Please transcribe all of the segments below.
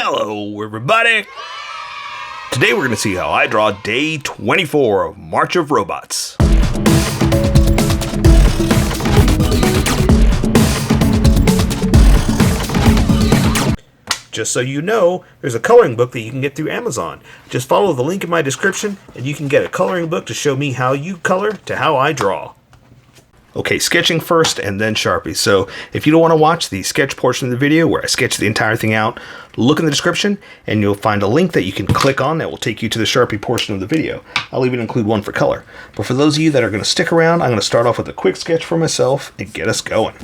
Hello, everybody! Today we're going to see how I draw day 24 of March of Robots. Just so you know, there's a coloring book that you can get through Amazon. Just follow the link in my description and you can get a coloring book to show me how you color to how I draw. Okay, sketching first and then Sharpie. So if you don't want to watch the sketch portion of the video where I sketch the entire thing out, look in the description and you'll find a link that you can click on that will take you to the Sharpie portion of the video. I'll even include one for color. But for those of you that are going to stick around, I'm going to start off with a quick sketch for myself and get us going.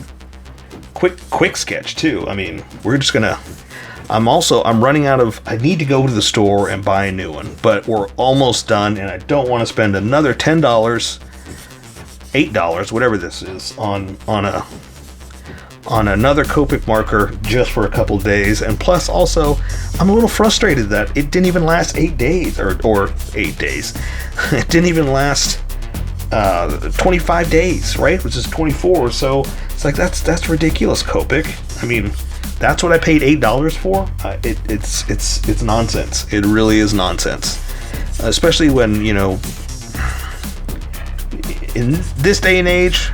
Quick sketch too. I mean, we're just going to... I'm running out of... I need to go to the store and buy a new one, but we're almost done and I don't want to spend another $10, $8, whatever this is, on another Copic marker just for a couple days. And plus also, I'm a little frustrated that it didn't even last 8 days, or 8 days. It didn't even last 25 days, right? Which is 24, so it's like, that's ridiculous, Copic. I mean, that's what I paid $8 for? It's nonsense. It really is nonsense. Especially when, you know, in this day and age,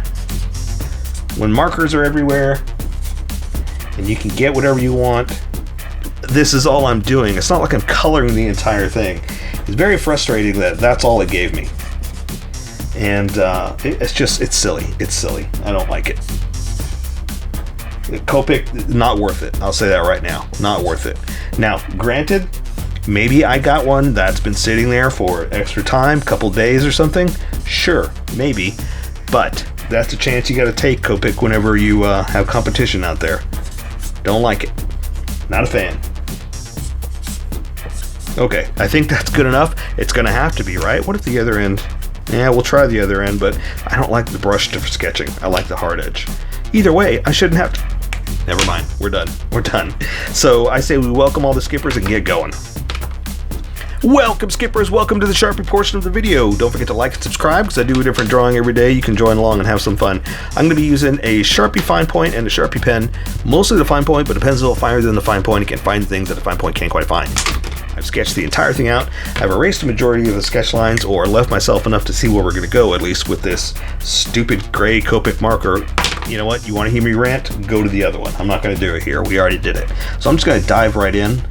when markers are everywhere and you can get whatever you want, this is all I'm doing. It's not like I'm coloring the entire thing. It's very frustrating that that's all it gave me. And it's silly. It's silly. I don't like it. Copic, not worth it. I'll say that right now. Not worth it. Now, granted, maybe I got one that's been sitting there for extra time, couple days or something. Sure, maybe. But that's a chance you got to take, Copic, whenever you have competition out there. Don't like it. Not a fan. Okay, I think that's good enough. It's going to have to be, right? What if the other end... Yeah, we'll try the other end, but I don't like the brush for sketching. I like the hard edge. Either way, I shouldn't have to... Never mind. We're done. We're done. So I say we welcome all the skippers and get going. Welcome, skippers. Welcome to the Sharpie portion of the video. Don't forget to like and subscribe because I do a different drawing every day. You can join along and have some fun. I'm going to be using a Sharpie fine point and a Sharpie pen. Mostly the fine point, but a pen's a little finer than the fine point. You can find things that the fine point can't quite find. I've sketched the entire thing out. I've erased the majority of the sketch lines, or left myself enough to see where we're going to go, at least with this stupid gray Copic marker. You know what? You want to hear me rant? Go to the other one. I'm not going to do it here. We already did it. So I'm just going to dive right in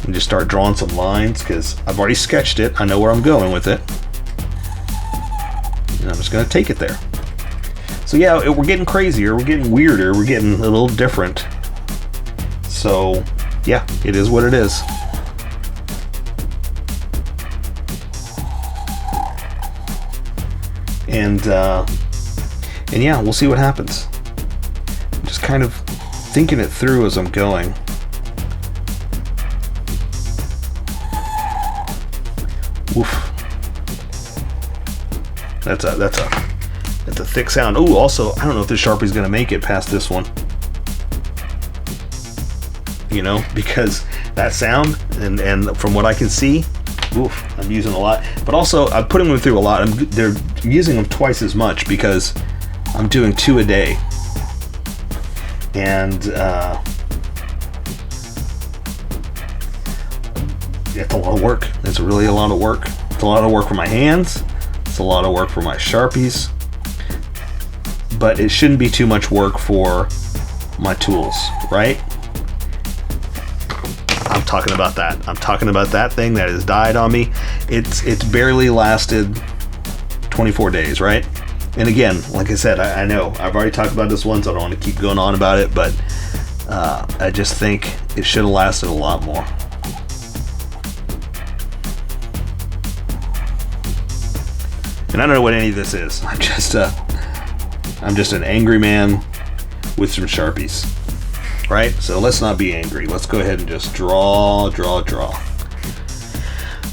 and just start drawing some lines because I've already sketched it. I know where I'm going with it. And I'm just going to take it there. So yeah, we're getting crazier. We're getting weirder. We're getting a little different. So yeah, it is what it is. And yeah, we'll see what happens. I'm just kind of thinking it through as I'm going. Oof. That's a thick sound. Oh, also, I don't know if this Sharpie's gonna make it past this one. You know, because that sound and from what I can see, oof, I'm using a lot. But also, I'm putting them through a lot. I'm using them twice as much because I'm doing 2 a day. And it's a lot of work. It's really a lot of work. It's a lot of work for my hands. It's a lot of work for my Sharpies. But it shouldn't be too much work for my tools, right? I'm talking about that. I'm talking about that thing that has died on me. It's barely lasted 24 days, right? And again, like I said, I know I've already talked about this once. I don't want to keep going on about it, but I just think it should have lasted a lot more. And I don't know what any of this is. I'm just an angry man with some Sharpies. Right? So let's not be angry. Let's go ahead and just draw.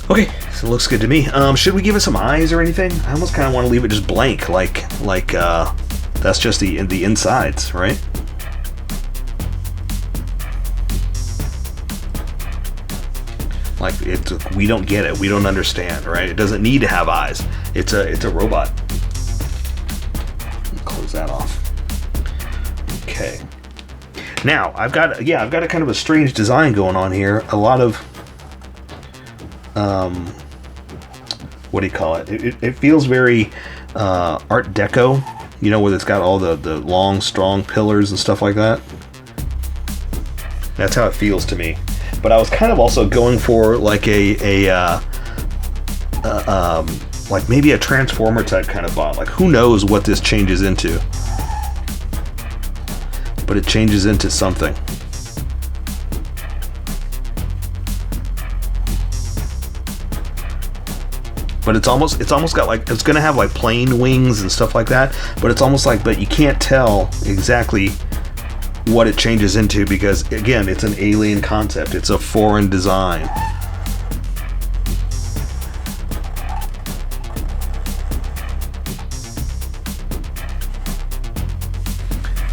Okay, so it looks good to me. Should we give it some eyes or anything? I almost kind of want to leave it just blank, like that's just the insides, right? Like we don't get it. We don't understand, right? It doesn't need to have eyes. It's a robot. Close that off. Okay. Now, I've got a kind of a strange design going on here. A lot of, what do you call it? It feels very Art Deco, you know, where it's got all the long, strong pillars and stuff like that. That's how it feels to me. But I was kind of also going for like like maybe a transformer type kind of bot. Like, who knows what this changes into? But it changes into something. But it's almost got like, it's gonna have like plane wings and stuff like that. But it's almost like, but you can't tell exactly what it changes into because, again, it's an alien concept. It's a foreign design.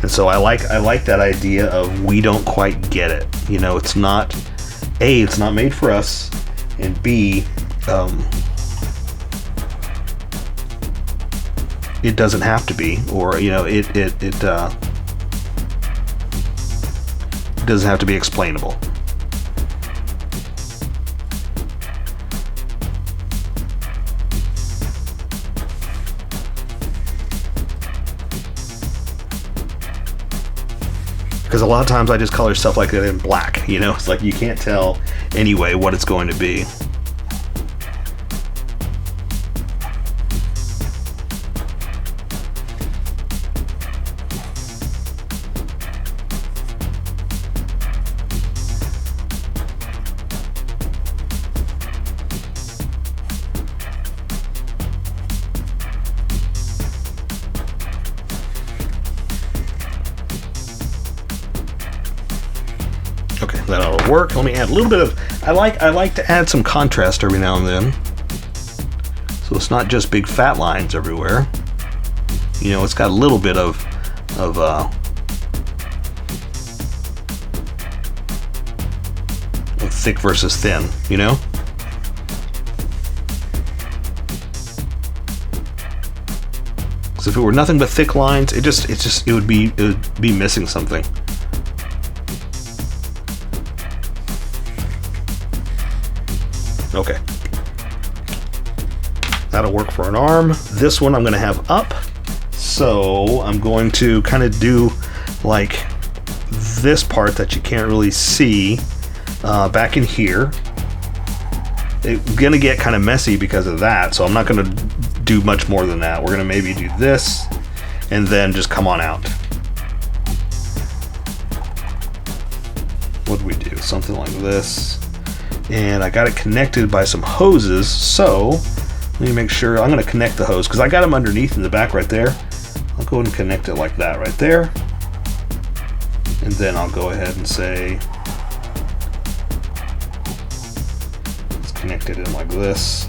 And so I like that idea of we don't quite get it. You know, it's not, A, it's not made for us, and B, it doesn't have to be, or, you know, it doesn't have to be explainable. Because a lot of times I just color stuff like that in black, you know? It's like you can't tell anyway what it's going to be. Okay, that ought to work. Let me add a little bit of, I like to add some contrast every now and then. So it's not just big fat lines everywhere. You know, it's got a little bit of thick versus thin, you know? Because if it were nothing but thick lines, it would be missing something. Okay, that'll work for an arm. This one I'm going to have up, so I'm going to kind of do like this part that you can't really see back in here. It's going to get kind of messy because of that, so I'm not going to do much more than that. We're going to maybe do this and then just come on out. What do we do? Something like this. And I got it connected by some hoses, so let me make sure. I'm going to connect the hose because I got them underneath in the back right there. I'll go ahead and connect it like that right there, and then I'll go ahead and say let's connect it in like this.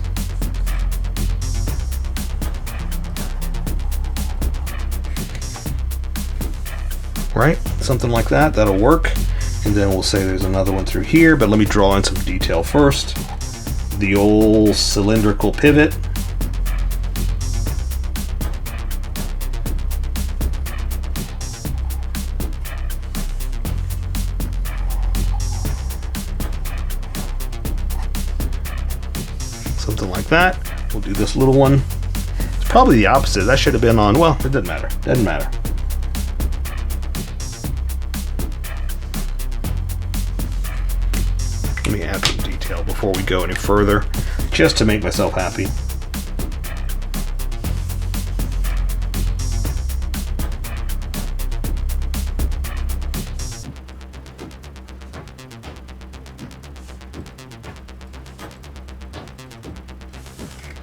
Right, something like that. That'll work. And then we'll say there's another one through here, but let me draw in some detail first. The old cylindrical pivot. Something like that. We'll do this little one. It's probably the opposite. That should have been on, well, it doesn't matter. Doesn't matter. Let me add some detail before we go any further, just to make myself happy.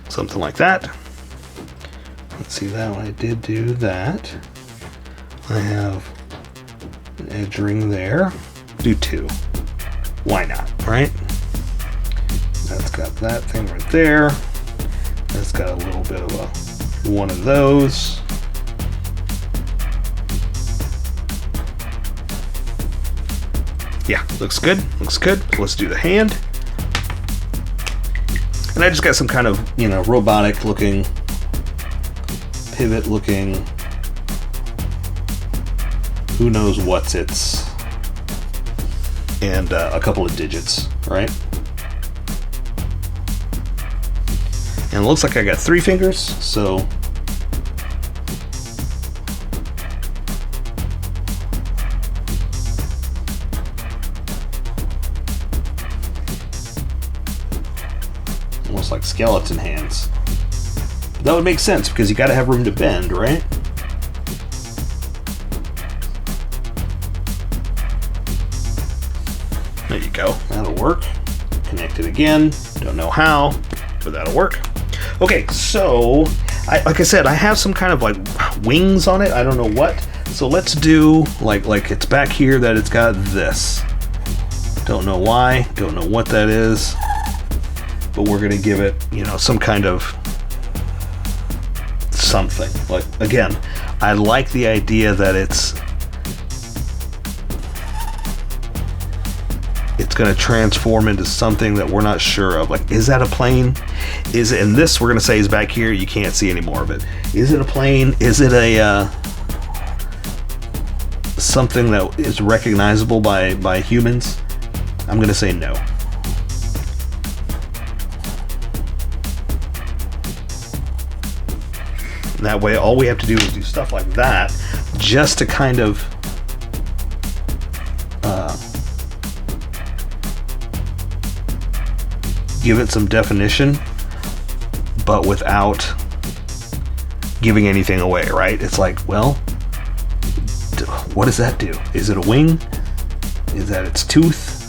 Something like that. Let's see, that one I did do that. I have an edge ring there. Do two. Why not, right? That's got that thing right there. That's got a little bit of one of those. Yeah, looks good. Looks good. Let's do the hand. And I just got some kind of, you know, robotic looking, pivot looking, who knows what's its. and a couple of digits, right? And it looks like I got 3 fingers, so almost like skeleton hands. But that would make sense because you got to have room to bend, right? There you go. That'll work. Connect it again. Don't know how, but that'll work. Okay, so like I said, I have some kind of like wings on it. I don't know what. So let's do like it's back here that it's got this. Don't know why. Don't know what that is. But we're gonna give it, you know, some kind of something. Like, again, I like the idea that it's going to transform into something that we're not sure of. Like, is that a plane? Is it? And this we're going to say is back here. You can't see any more of it. Is it a plane? Is it a something that is recognizable by humans? I'm going to say no. And that way, all we have to do is do stuff like that, just to kind of give it some definition, but without giving anything away, right? It's like, well, what does that do? Is it a wing? Is that its tooth?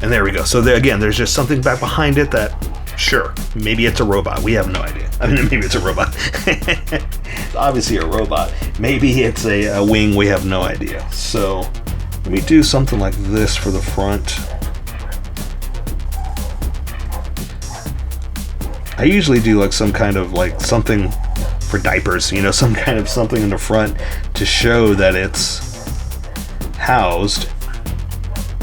And there we go. So there, again, there's just something back behind it that, sure, maybe it's a robot. We have no idea. I mean, maybe it's a robot. It's obviously a robot. Maybe it's a wing. We have no idea. So let me do something like this for the front. I usually do like some kind of like something for diapers, you know, some kind of something in the front to show that it's housed.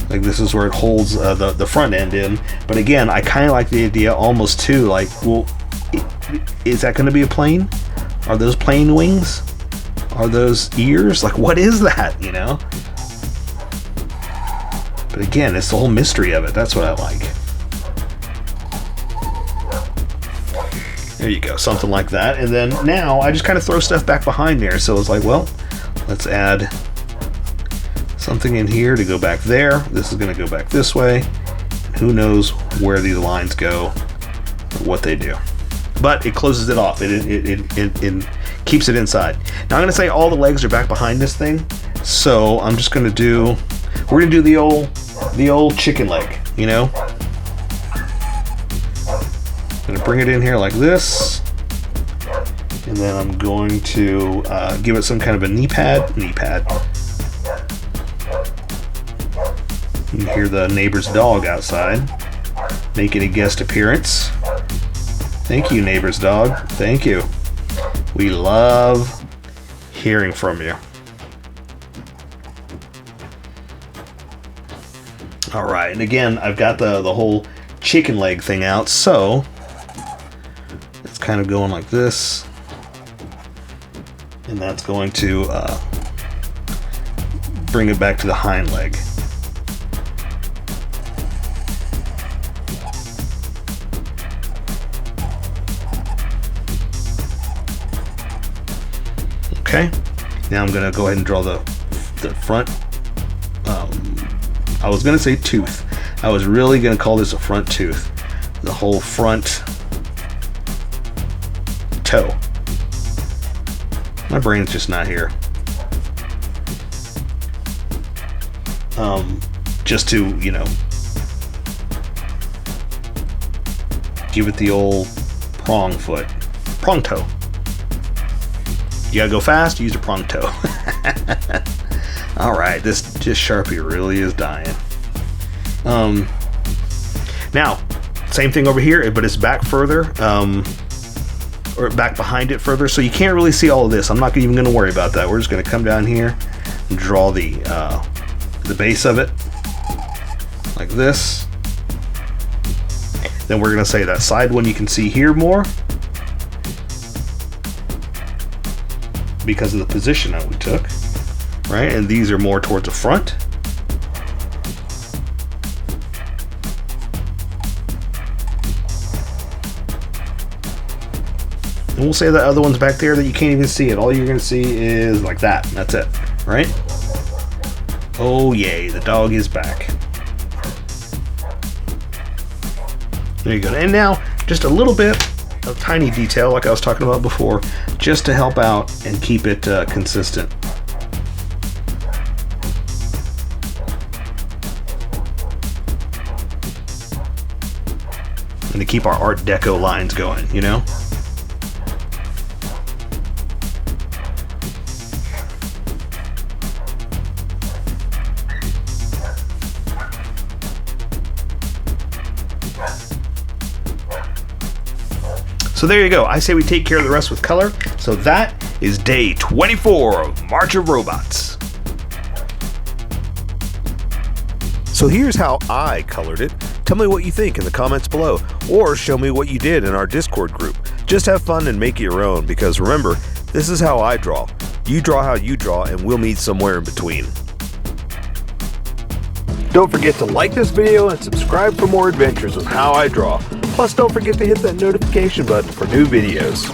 Like, this is where it holds the front end in. But again, I kind of like the idea almost too, like, well, is that going to be a plane? Are those plane wings? Are those ears? Like, what is that, you know? But again, it's the whole mystery of it. That's what I like. There you go, something like that. And then now I just kind of throw stuff back behind there. So it's like, well, let's add something in here to go back there. This is going to go back this way. Who knows where these lines go, or what they do. But it closes it off. It keeps it inside. Now I'm going to say all the legs are back behind this thing. So I'm just going to do, we're going to do the old chicken leg, you know? I'm going to bring it in here like this. And then I'm going to give it some kind of a knee pad. You can hear the neighbor's dog outside making a guest appearance. Thank you, neighbor's dog. Thank you. We love hearing from you. All right, and again, I've got the whole chicken leg thing out, so it's kind of going like this. And that's going to bring it back to the hind leg. Okay, now I'm going to go ahead and draw the front. I was going to say tooth. I was really going to call this a front tooth. The whole front toe. My brain's just not here. Just to, you know, give it the old prong toe. You gotta go fast, use a prong toe. Alright, this Sharpie really is dying. Now, same thing over here, but it's back further, or back behind it further, so you can't really see all of this. I'm not even gonna worry about that. We're just gonna come down here and draw the base of it, like this. Then we're gonna say that side one you can see here more. because of the position that we took, right? And these are more towards the front. And we'll say the other one's back there that you can't even see it. All you're going to see is like that. That's it, right? Oh yay, the dog is back. There you go. And now, just a little bit of tiny detail like I was talking about before, just to help out and keep it consistent. And to keep our Art Deco lines going, you know? So there you go. I say we take care of the rest with color. So that is day 24 of March of Robots. So here's how I colored it. Tell me what you think in the comments below, or show me what you did in our Discord group. Just have fun and make it your own, because remember, this is how I draw. You draw how you draw, and we'll meet somewhere in between. Don't forget to like this video and subscribe for more adventures with How I Draw. Plus, don't forget to hit that notification button for new videos.